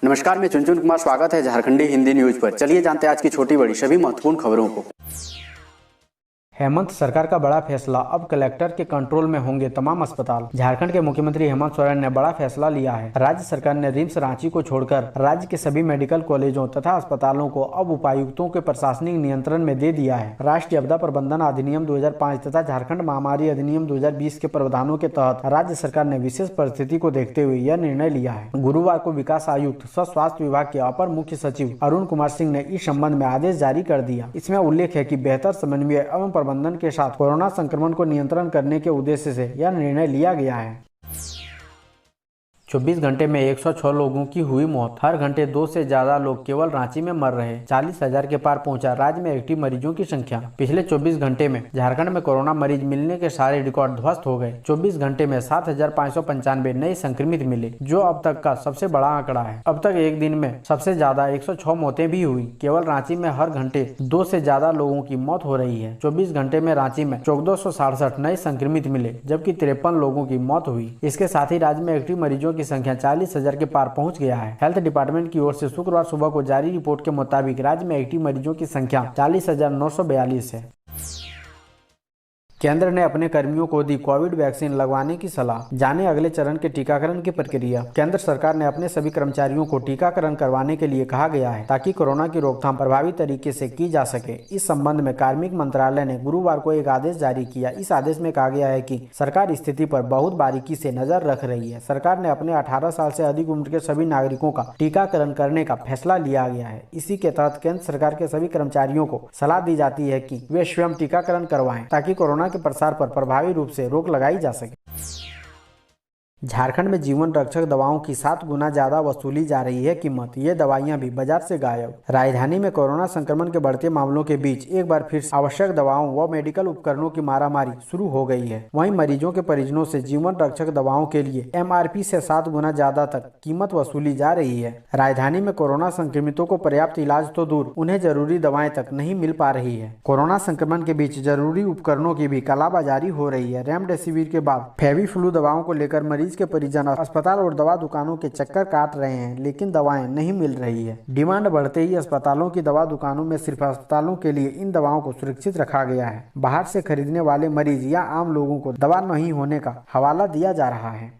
नमस्कार, मैं चुनचुन कुमार। स्वागत है झारखंडी हिंदी न्यूज पर। चलिए जानते हैं आज की छोटी बड़ी सभी महत्वपूर्ण खबरों को। हेमंत सरकार का बड़ा फैसला, अब कलेक्टर के कंट्रोल में होंगे तमाम अस्पताल। झारखंड के मुख्यमंत्री हेमंत सोरेन ने बड़ा फैसला लिया है। राज्य सरकार ने रिम्स रांची को छोड़कर राज्य के सभी मेडिकल कॉलेजों तथा अस्पतालों को अब उपायुक्तों के प्रशासनिक नियंत्रण में दे दिया है। राष्ट्रीय आपदा प्रबंधन अधिनियम 2005 तथा झारखंड महामारी अधिनियम 2020 के प्रावधानों के तहत राज्य सरकार ने विशेष परिस्थिति को देखते हुए यह निर्णय लिया है। गुरुवार को विकास आयुक्त सह स्वास्थ्य विभाग के अपर मुख्य सचिव अरुण कुमार सिंह ने इस संबंध में आदेश जारी कर दिया। इसमें उल्लेख है कि बेहतर समन्वय एवं प्रबंधन के साथ कोरोना संक्रमण को नियंत्रण करने के उद्देश्य से यह निर्णय लिया गया है। 24 घंटे में 106 लोगों की हुई मौत। हर घंटे 2 से ज्यादा लोग केवल रांची में मर रहे। 40,000 के पार पहुंचा राज्य में एक्टिव मरीजों की संख्या। पिछले 24 घंटे में झारखंड में कोरोना मरीज मिलने के सारे रिकॉर्ड ध्वस्त हो गए। 24 घंटे में 7,595 नए संक्रमित मिले, जो अब तक का सबसे बड़ा आंकड़ा है। अब तक एक दिन में सबसे ज्यादा 106 मौतें भी हुई। केवल रांची में हर घंटे 2 से ज्यादा लोगों की मौत हो रही है। 24 घंटे में रांची में 1467 नए संक्रमित मिले, जबकि 53 लोगों की मौत हुई। इसके साथ ही राज्य में एक्टिव मरीजों की संख्या 40,000 के पार पहुंच गया है। हेल्थ डिपार्टमेंट की ओर से शुक्रवार सुबह को जारी रिपोर्ट के मुताबिक राज्य में एक्टिव मरीजों की संख्या 40,942 है। केंद्र ने अपने कर्मियों को दी कोविड वैक्सीन लगवाने की सलाह। जाने अगले चरण के टीकाकरण की प्रक्रिया। केंद्र सरकार ने अपने सभी कर्मचारियों को टीकाकरण करवाने के लिए कहा गया है, ताकि कोरोना की रोकथाम प्रभावी तरीके से की जा सके। इस संबंध में कार्मिक मंत्रालय ने गुरुवार को एक आदेश जारी किया। इस आदेश में कहा गया है कि सरकार स्थिति पर बहुत बारीकी से नजर रख रही है। सरकार ने अपने 18 साल से अधिक उम्र के सभी नागरिकों का टीकाकरण करने का फैसला लिया गया है। इसी के तहत केंद्र सरकार के सभी कर्मचारियों को सलाह दी जाती है कि वे स्वयं टीकाकरण करवाएं, ताकि कोरोना के प्रसार पर प्रभावी रूप से रोक लगाई जा सके। झारखंड में जीवन रक्षक दवाओं की 7 गुना ज्यादा वसूली जा रही है कीमत। ये दवाइयां भी बाजार से गायब। राजधानी में कोरोना संक्रमण के बढ़ते मामलों के बीच एक बार फिर आवश्यक दवाओं व मेडिकल उपकरणों की मारामारी शुरू हो गई है। वहीं मरीजों के परिजनों से जीवन रक्षक दवाओं के लिए MRP से 7 गुना ज्यादा तक कीमत वसूली जा रही है। राजधानी में कोरोना संक्रमितों को पर्याप्त इलाज तो दूर, उन्हें जरूरी दवाएं तक नहीं मिल पा रही है। कोरोना संक्रमण के बीच जरूरी उपकरणों की भी कालाबाजारी हो रही है। रेमडेसिविर के बाद फेविफ्लू दवाओं को लेकर मरीज के परिजन अस्पताल और दवा दुकानों के चक्कर काट रहे हैं, लेकिन दवाएं नहीं मिल रही है। डिमांड बढ़ते ही अस्पतालों की दवा दुकानों में सिर्फ अस्पतालों के लिए इन दवाओं को सुरक्षित रखा गया है। बाहर से खरीदने वाले मरीज या आम लोगों को दवा नहीं होने का हवाला दिया जा रहा है।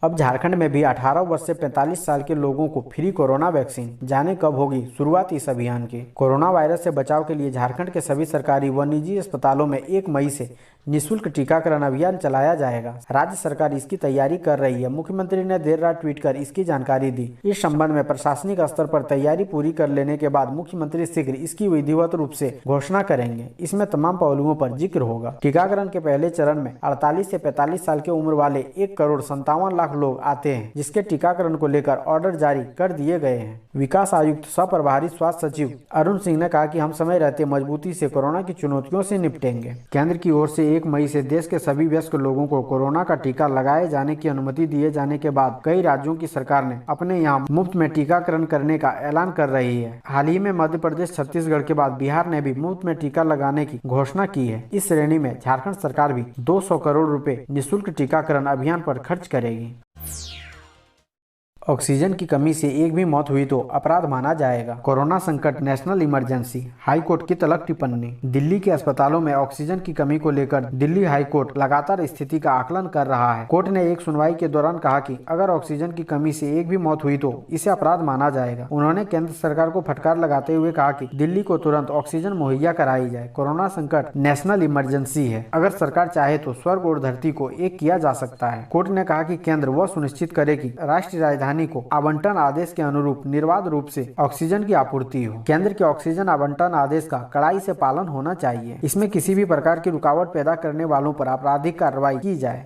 अब झारखंड में भी 18 वर्ष से 45 साल के लोगों को फ्री कोरोना वैक्सीन। जाने कब होगी शुरुआत इस अभियान की। कोरोना वायरस से बचाव के लिए झारखंड के सभी सरकारी व निजी अस्पतालों में 1 मई से निःशुल्क टीकाकरण अभियान चलाया जाएगा। राज्य सरकार इसकी तैयारी कर रही है। मुख्यमंत्री ने देर रात ट्वीट कर इसकी जानकारी दी। इस संबंध में प्रशासनिक स्तर पर तैयारी पूरी कर लेने के बाद मुख्यमंत्री शीघ्र इसकी विधिवत रूप से घोषणा करेंगे। इसमें तमाम पहलुओं पर जिक्र होगा। टीकाकरण के पहले चरण में 48 से 45 साल की उम्र वाले 1,57,00,000 लोग आते हैं, जिसके टीकाकरण को लेकर ऑर्डर जारी कर दिए गए हैं। विकास आयुक्त सह प्रभारी स्वास्थ्य सचिव अरुण सिंह ने कहा कि हम समय रहते मजबूती से कोरोना की चुनौतियों से निपटेंगे। केंद्र की ओर से 1 मई से देश के सभी वयस्क लोगों को कोरोना का टीका लगाए जाने की अनुमति दिए जाने के बाद कई राज्यों की सरकार ने अपने यहाँ मुफ्त में टीकाकरण करने का ऐलान कर रही है। हाल ही में मध्य प्रदेश, छत्तीसगढ़ के बाद बिहार ने भी मुफ्त में टीका लगाने की घोषणा की है। इस श्रेणी में झारखंड सरकार भी 200 करोड़ रुपए निःशुल्क टीकाकरण अभियान पर खर्च करेगी। ऑक्सीजन की कमी से एक भी मौत हुई तो अपराध माना जाएगा। कोरोना संकट, नेशनल इमरजेंसी। हाई कोर्ट की तलब टिप्पणी। दिल्ली के अस्पतालों में ऑक्सीजन की कमी को लेकर दिल्ली हाई कोर्ट लगातार स्थिति का आकलन कर रहा है। कोर्ट ने एक सुनवाई के दौरान कहा कि अगर ऑक्सीजन की कमी से एक भी मौत हुई तो इसे अपराध माना जाएगा। उन्होंने केंद्र सरकार को फटकार लगाते हुए कहा कि दिल्ली को तुरंत ऑक्सीजन मुहैया कराई जाए। कोरोना संकट नेशनल इमरजेंसी है। अगर सरकार चाहे तो स्वर्ग और धरती को एक किया जा सकता है। कोर्ट ने कहा कि केंद्र वह सुनिश्चित करे कि राष्ट्रीय राजधानी को आवंटन आदेश के अनुरूप निर्बाध रूप से ऑक्सीजन की आपूर्ति हो। केंद्र के ऑक्सीजन आवंटन आदेश का कड़ाई से पालन होना चाहिए। इसमें किसी भी प्रकार की रुकावट पैदा करने वालों पर आपराधिक कार्रवाई की जाए।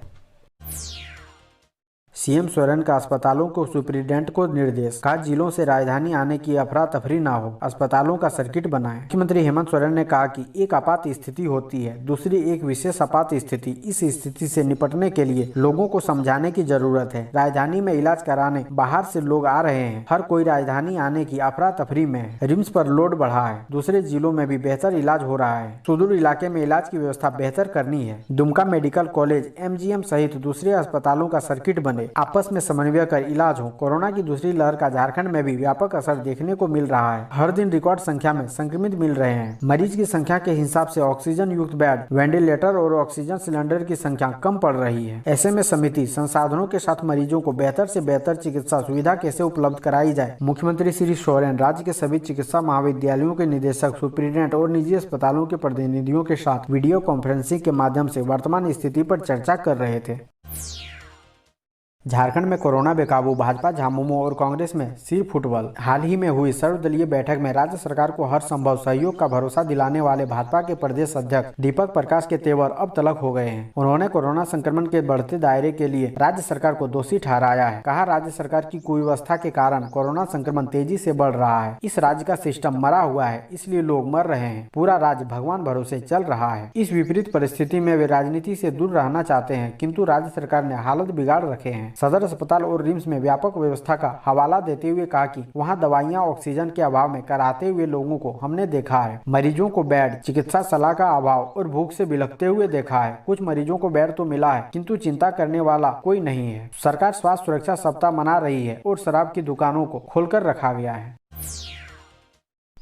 सीएम सोरेन का अस्पतालों को सुप्रीडेंट को निर्देश। कहा जिलों से राजधानी आने की अफरा तफरी ना हो, अस्पतालों का सर्किट बनाएं। मुख्यमंत्री हेमंत सोरेन ने कहा कि एक आपात स्थिति होती है, दूसरी एक विशेष आपात स्थिति। इस स्थिति से निपटने के लिए लोगों को समझाने की जरूरत है। राजधानी में इलाज कराने बाहर से लोग आ रहे हैं, हर कोई राजधानी आने की अफरा तफरी में है। रिम्स पर लोड बढ़ा है, दूसरे जिलों में भी बेहतर इलाज हो रहा है। सुदूर इलाके में इलाज की व्यवस्था बेहतर करनी है। दुमका मेडिकल कॉलेज, MGM सहित दूसरे अस्पतालों का सर्किट बने। के आपस में समन्वय कर इलाज हो। कोरोना की दूसरी लहर का झारखंड में भी व्यापक असर देखने को मिल रहा है। हर दिन रिकॉर्ड संख्या में संक्रमित मिल रहे हैं। मरीज की संख्या के हिसाब से ऑक्सीजन युक्त बेड, वेंटिलेटर और ऑक्सीजन सिलेंडर की संख्या कम पड़ रही है। ऐसे में समिति संसाधनों के साथ मरीजों को बेहतर से बेहतर चिकित्सा सुविधा कैसे उपलब्ध कराई जाए। मुख्यमंत्री श्री सोरेन राज्य के सभी चिकित्सा महाविद्यालयों के निदेशक, सुप्रीटेंडेंट और निजी अस्पतालों के प्रतिनिधियों के साथ वीडियो कॉन्फ्रेंसिंग के माध्यम से वर्तमान स्थिति पर चर्चा कर रहे थे। झारखंड में कोरोना बेकाबू, भाजपा, झामुमो और कांग्रेस में सिर फुटबॉल। हाल ही में हुई सर्वदलीय बैठक में राज्य सरकार को हर संभव सहयोग का भरोसा दिलाने वाले भाजपा के प्रदेश अध्यक्ष दीपक प्रकाश के तेवर अब तलक हो गए हैं। उन्होंने कोरोना संक्रमण के बढ़ते दायरे के लिए राज्य सरकार को दोषी ठहराया है। कहा, राज्य सरकार की कुव्यवस्था के कारण कोरोना संक्रमण तेजी से बढ़ रहा है। इस राज्य का सिस्टम मरा हुआ है, इसलिए लोग मर रहे हैं। पूरा राज्य भगवान भरोसे चल रहा है। इस विपरीत परिस्थिति में वे राजनीति से दूर रहना चाहते हैं, किंतु राज्य सरकार ने हालत बिगाड़ रखे हैं। सदर अस्पताल और रिम्स में व्यापक व्यवस्था का हवाला देते हुए कहा कि वहां दवाइयां ऑक्सीजन के अभाव में कराते हुए लोगों को हमने देखा है। मरीजों को बेड, चिकित्सा सलाह का अभाव और भूख से बिलखते हुए देखा है। कुछ मरीजों को बेड तो मिला है, किंतु चिंता करने वाला कोई नहीं है। सरकार स्वास्थ्य सुरक्षा सप्ताह मना रही है और शराब की दुकानों को खोलकर रखा गया है।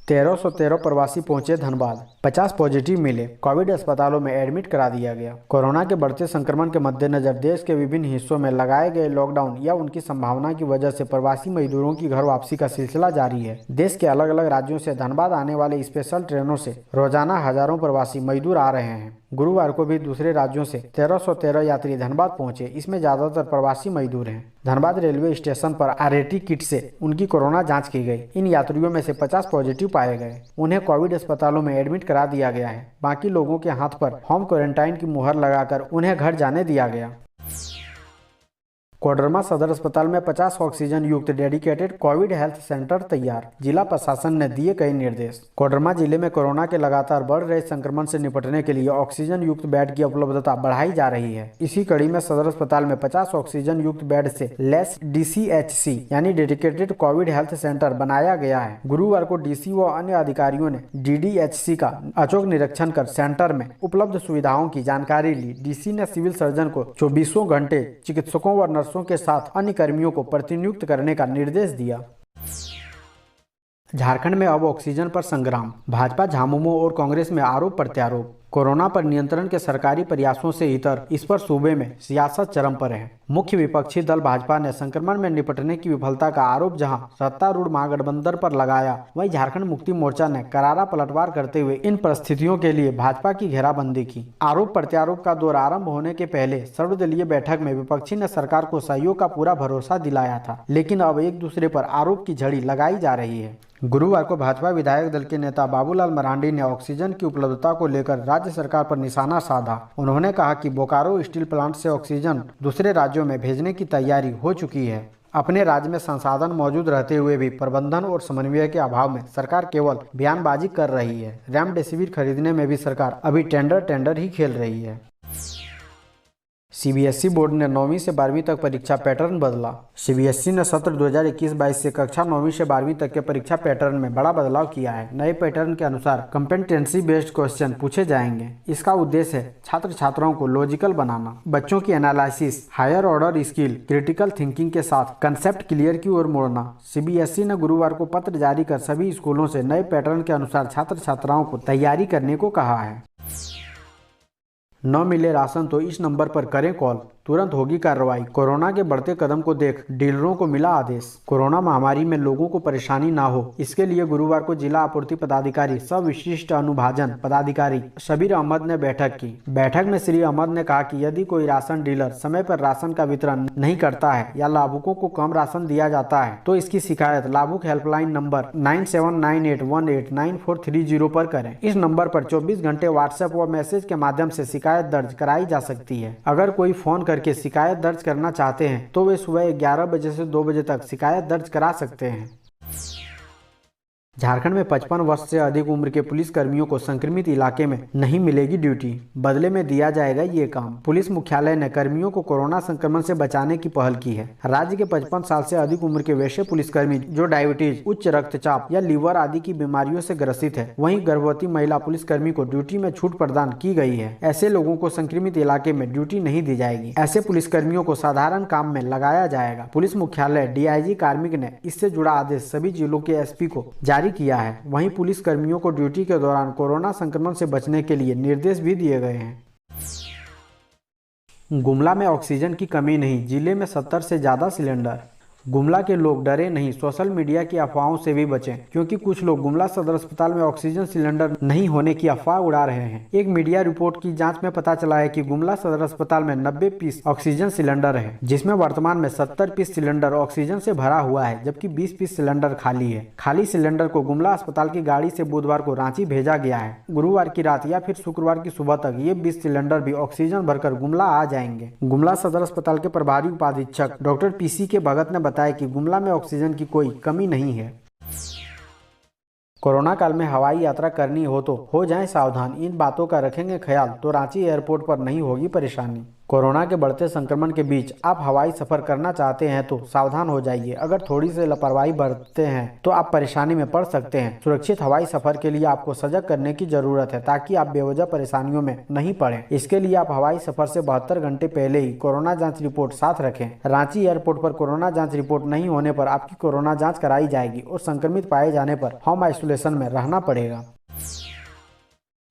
1313 प्रवासी पहुंचे धनबाद, 50 पॉजिटिव मिले, कोविड अस्पतालों में एडमिट करा दिया गया। कोरोना के बढ़ते संक्रमण के मद्देनजर देश के विभिन्न हिस्सों में लगाए गए लॉकडाउन या उनकी संभावना की वजह से प्रवासी मजदूरों की घर वापसी का सिलसिला जारी है। देश के अलग अलग राज्यों से धनबाद आने वाले स्पेशल ट्रेनों से रोजाना हजारों प्रवासी मजदूर आ रहे हैं। गुरुवार को भी दूसरे राज्यों से 1313 यात्री धनबाद पहुंचे। इसमें ज्यादातर प्रवासी मजदूर हैं। धनबाद रेलवे स्टेशन पर आरटी किट से उनकी कोरोना जांच की गई। इन यात्रियों में से 50 पॉजिटिव पाए गए। उन्हें कोविड अस्पतालों में एडमिट करा दिया गया है। बाकी लोगों के हाथ पर होम क्वारंटाइन की मुहर लगाकर उन्हें घर जाने दिया गया। कोडरमा सदर अस्पताल में 50 ऑक्सीजन युक्त डेडिकेटेड कोविड हेल्थ सेंटर तैयार, जिला प्रशासन ने दिए कई निर्देश। कोडरमा जिले में कोरोना के लगातार बढ़ रहे संक्रमण से निपटने के लिए ऑक्सीजन युक्त बेड की उपलब्धता बढ़ाई जा रही है। इसी कड़ी में सदर अस्पताल में 50 ऑक्सीजन युक्त बेड से लेस DCHC यानी डेडिकेटेड कोविड हेल्थ सेंटर बनाया गया है। गुरुवार को DC व अन्य अधिकारियों ने DDHC का अचूक निरीक्षण कर सेंटर में उपलब्ध सुविधाओं की जानकारी ली। DC ने सिविल सर्जन को 24 घंटे चिकित्सकों व नर्सों के साथ अन्य कर्मियों को प्रतिनियुक्त करने का निर्देश दिया। झारखंड में अब ऑक्सीजन पर संग्राम, भाजपा, झामुमो और कांग्रेस में आरोप प्रत्यारोप। कोरोना पर नियंत्रण के सरकारी प्रयासों से इतर इस पर सूबे में सियासत चरम पर है। मुख्य विपक्षी दल भाजपा ने संक्रमण में निपटने की विफलता का आरोप जहां सत्तारूढ़ महागठबंधन पर लगाया, वहीं झारखंड मुक्ति मोर्चा ने करारा पलटवार करते हुए इन परिस्थितियों के लिए भाजपा की घेराबंदी की। आरोप प्रत्यारोप का दौर आरंभ होने के पहले सर्वदलीय बैठक में विपक्षी ने सरकार को सहयोग का पूरा भरोसा दिलाया था, लेकिन अब एक दूसरे पर आरोप की झड़ी लगाई जा रही है। गुरुवार को भाजपा विधायक दल के नेता बाबूलाल मरांडी ने ऑक्सीजन की उपलब्धता को लेकर राज्य सरकार पर निशाना साधा। उन्होंने कहा कि बोकारो स्टील प्लांट से ऑक्सीजन दूसरे राज्यों में भेजने की तैयारी हो चुकी है। अपने राज्य में संसाधन मौजूद रहते हुए भी प्रबंधन और समन्वय के अभाव में सरकार केवल बयानबाजी कर रही है। रेमडेसिविर खरीदने में भी सरकार अभी टेंडर ही खेल रही है। CBSE बोर्ड ने 9वीं से 12वीं तक परीक्षा पैटर्न बदला। CBSE ने सत्र 2021-22 से कक्षा 9वीं से 12वीं तक के परीक्षा पैटर्न में बड़ा बदलाव किया है। नए पैटर्न के अनुसार कॉम्पिटेंसी बेस्ड क्वेश्चन पूछे जाएंगे। इसका उद्देश्य है छात्र छात्राओं को लॉजिकल बनाना, बच्चों की analysis, higher order skill, critical thinking के साथ कंसेप्ट क्लियर की ओर मोड़ना। CBSE ने गुरुवार को पत्र जारी कर सभी स्कूलों से नए पैटर्न के अनुसार छात्र छात्राओं को तैयारी करने को कहा है। न मिले राशन तो इस नंबर पर करें कॉल, तुरंत होगी कार्रवाई। कोरोना के बढ़ते कदम को देख डीलरों को मिला आदेश। कोरोना महामारी में लोगों को परेशानी ना हो, इसके लिए गुरुवार को जिला आपूर्ति पदाधिकारी सब विशिष्ट अनुभाजन पदाधिकारी शबीर अहमद ने बैठक की। बैठक में श्री अहमद ने कहा कि यदि कोई राशन डीलर समय पर राशन का वितरण नहीं करता है या लाभुकों को कम राशन दिया जाता है तो इसकी शिकायत लाभुक हेल्पलाइन नंबर 9798189430 पर करें। इस नंबर पर 24 घंटे व्हाट्सएप व मैसेज के माध्यम से शिकायत दर्ज कराई जा सकती है। अगर कोई फोन करके शिकायत दर्ज करना चाहते हैं तो वे सुबह 11 बजे से 2 बजे तक शिकायत दर्ज करा सकते हैं। झारखंड में 55 वर्ष से अधिक उम्र के पुलिस कर्मियों को संक्रमित इलाके में नहीं मिलेगी ड्यूटी, बदले में दिया जाएगा ये काम। पुलिस मुख्यालय ने कर्मियों को कोरोना संक्रमण से बचाने की पहल की है। राज्य के 55 साल से अधिक उम्र के वैसे पुलिसकर्मी जो डायबिटीज, उच्च रक्तचाप या लीवर आदि की बीमारियों से ग्रसित है, वहीं गर्भवती महिला पुलिसकर्मी को ड्यूटी में छूट प्रदान की गई है। ऐसे लोगों को संक्रमित इलाके में ड्यूटी नहीं दी जाएगी। ऐसे पुलिसकर्मियों को साधारण काम में लगाया जाएगा। पुलिस मुख्यालय DIG कार्मिक ने इससे जुड़ा आदेश सभी जिलों के SP को जारी किया है। वहीं पुलिस कर्मियों को ड्यूटी के दौरान कोरोना संक्रमण से बचने के लिए निर्देश भी दिए गए हैं। गुमला में ऑक्सीजन की कमी नहीं, जिले में 70 से ज्यादा सिलेंडर। गुमला के लोग डरे नहीं, सोशल मीडिया की अफवाहों से भी बचें, क्योंकि कुछ लोग गुमला सदर अस्पताल में ऑक्सीजन सिलेंडर नहीं होने की अफवाह उड़ा रहे हैं। एक मीडिया रिपोर्ट की जांच में पता चला है कि गुमला सदर अस्पताल में 90 पीस ऑक्सीजन सिलेंडर है, जिसमें वर्तमान में 70 पीस सिलेंडर ऑक्सीजन से भरा हुआ है, जबकि 20 पीस सिलेंडर खाली है। खाली सिलेंडर को गुमला अस्पताल की गाड़ी से बुधवार को रांची भेजा गया है। गुरुवार की रात या फिर शुक्रवार की सुबह तक ये 20 सिलेंडर भी ऑक्सीजन भरकर गुमला आ जाएंगे। गुमला सदर अस्पताल के प्रभारी उपाधीक्षक डॉक्टर PC के भगत ने बताया कि गुमला में ऑक्सीजन की कोई कमी नहीं है। कोरोना काल में हवाई यात्रा करनी हो तो हो जाएं सावधान, इन बातों का रखेंगे ख्याल तो रांची एयरपोर्ट पर नहीं होगी परेशानी। कोरोना के बढ़ते संक्रमण के बीच आप हवाई सफर करना चाहते हैं तो सावधान हो जाइए। अगर थोड़ी सी लापरवाही बरतते हैं तो आप परेशानी में पड़ सकते हैं। सुरक्षित हवाई सफर के लिए आपको सजग करने की जरूरत है, ताकि आप बेवजह परेशानियों में नहीं पड़ें। इसके लिए आप हवाई सफर से 72 घंटे पहले ही कोरोना जांच रिपोर्ट साथ रखें। रांची एयरपोर्ट पर कोरोना जांच रिपोर्ट नहीं होने पर आपकी कोरोना जाँच कराई जाएगी और संक्रमित पाए जाने पर होम आइसोलेशन में रहना पड़ेगा।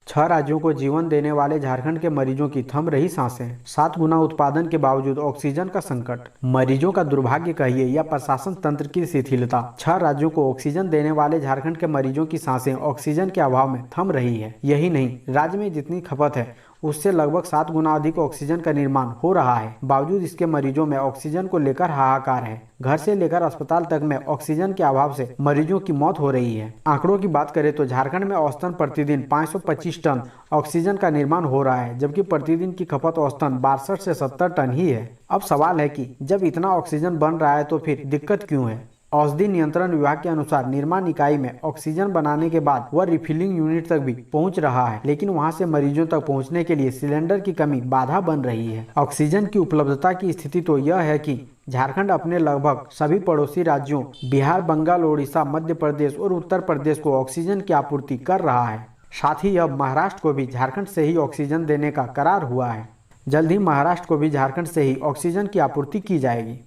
6 राज्यों को जीवन देने वाले झारखंड के मरीजों की थम रही सांसें। 7 गुना उत्पादन के बावजूद ऑक्सीजन का संकट, मरीजों का दुर्भाग्य कहिए या प्रशासन तंत्र की शिथिलता। 6 राज्यों को ऑक्सीजन देने वाले झारखंड के मरीजों की सांसें ऑक्सीजन के अभाव में थम रही है। यही नहीं, राज्य में जितनी खपत है उससे लगभग 7 गुना अधिक ऑक्सीजन का निर्माण हो रहा है। बावजूद इसके मरीजों में ऑक्सीजन को लेकर हाहाकार है। घर से लेकर अस्पताल तक में ऑक्सीजन के अभाव से मरीजों की मौत हो रही है। आंकड़ों की बात करें तो झारखंड में औसतन प्रतिदिन 525 टन ऑक्सीजन का निर्माण हो रहा है, जबकि प्रतिदिन की खपत औसतन 62 से 70 टन ही है। अब सवाल है कि जब इतना ऑक्सीजन बन रहा है तो फिर दिक्कत क्यों है? औषधि नियंत्रण विभाग के अनुसार निर्माण इकाई में ऑक्सीजन बनाने के बाद वह रिफिलिंग यूनिट तक भी पहुंच रहा है, लेकिन वहां से मरीजों तक पहुंचने के लिए सिलेंडर की कमी बाधा बन रही है। ऑक्सीजन की उपलब्धता की स्थिति तो यह है कि झारखंड अपने लगभग सभी पड़ोसी राज्यों बिहार, बंगाल, ओडिशा, मध्य प्रदेश और उत्तर प्रदेश को ऑक्सीजन की आपूर्ति कर रहा है। साथ ही अब महाराष्ट्र को भी झारखंड से ही ऑक्सीजन देने का करार हुआ है। जल्द ही महाराष्ट्र को भी झारखंड से ही ऑक्सीजन की आपूर्ति की जाएगी।